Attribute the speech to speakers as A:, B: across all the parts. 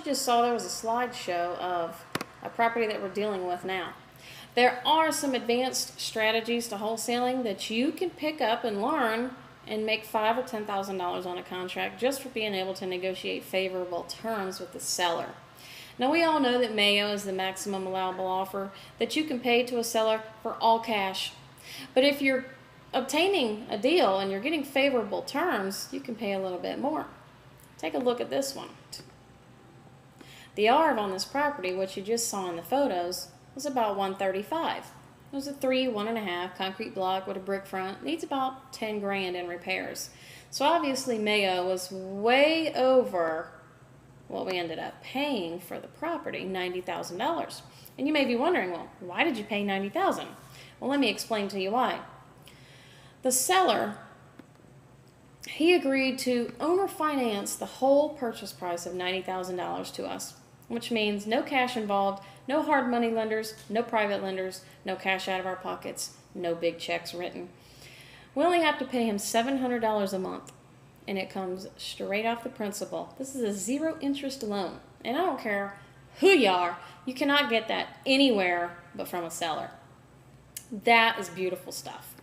A: you just saw there was a slideshow of a property that we're dealing with now. There are some advanced strategies to wholesaling that you can pick up and learn and make $5,000 or $10,000 on a contract just for being able to negotiate favorable terms with the seller. Now, we all know that MAO is the maximum allowable offer that you can pay to a seller for all cash. But if you're obtaining a deal and you're getting favorable terms, you can pay a little bit more. Take a look at this one. The ARV on this property, which you just saw in the photos, was about $135. It was a 1.5 concrete block with a brick front. Needs about $10,000 in repairs. So obviously MAO was way over what we ended up paying for the property, $90,000. And you may be wondering, well, why did you pay $90,000? Well, let me explain to you why. The seller, he agreed to owner finance the whole purchase price of $90,000 to us, which means no cash involved, no hard money lenders, no private lenders, no cash out of our pockets, no big checks written. We only have to pay him $700 a month, and it comes straight off the principal. This is a zero interest loan, and I don't care who you are, you cannot get that anywhere but from a seller. That is beautiful stuff.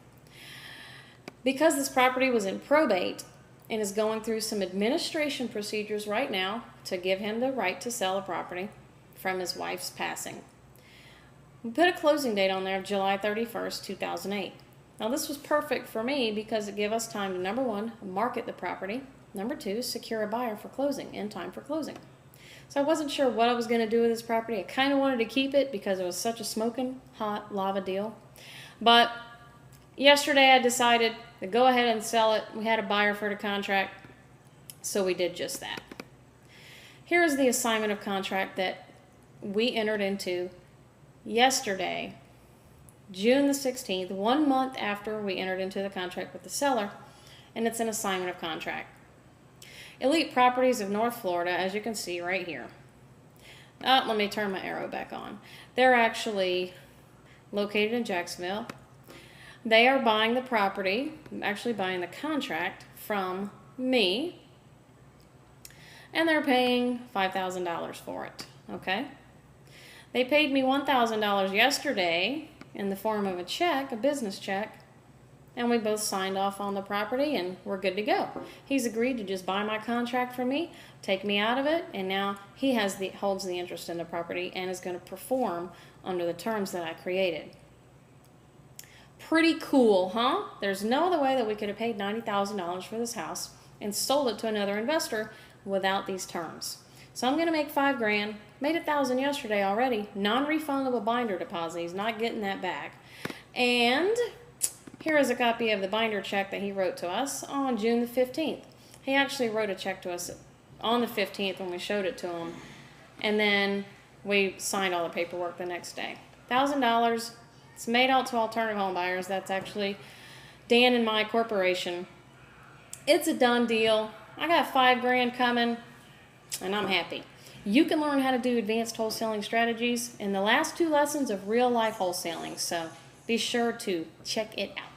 A: Because this property was in probate and is going through some administration procedures right now to give him the right to sell a property from his wife's passing. We put a closing date on there of July 31st, 2008. Now, this was perfect for me because it gave us time to, number one, market the property. Number two, secure a buyer for closing, in time for closing. So I wasn't sure what I was going to do with this property. I kind of wanted to keep it because it was such a smoking hot lava deal. But yesterday I decided to go ahead and sell it. We had a buyer for the contract, so we did just that. Here is the assignment of contract that we entered into yesterday, June the 16th, 1 month after we entered into the contract with the seller, and it's an assignment of contract. Elite Properties of North Florida, as you can see right here. Let me turn my arrow back on. They're actually located in Jacksonville. They are buying the property, actually buying the contract from me, and they're paying $5,000 for it, okay? They paid me $1,000 yesterday in the form of a check, a business check, and we both signed off on the property and we're good to go. He's agreed to just buy my contract from me, take me out of it, and now he holds the interest in the property and is going to perform under the terms that I created. Pretty cool, huh? There's no other way that we could have paid $90,000 for this house and sold it to another investor without these terms. So I'm going to make $5,000. Made $1,000 yesterday already. Non-refundable binder deposit. He's not getting that back. And here is a copy of the binder check that he wrote to us on June the 15th. He actually wrote a check to us on the 15th when we showed it to him. And then we signed all the paperwork the next day. $1,000. It's made out to alternative home buyers. That's actually Dan and my corporation. It's a done deal. I got $5,000 coming, and I'm happy. You can learn how to do advanced wholesaling strategies in the last 2 lessons of real life wholesaling, so be sure to check it out.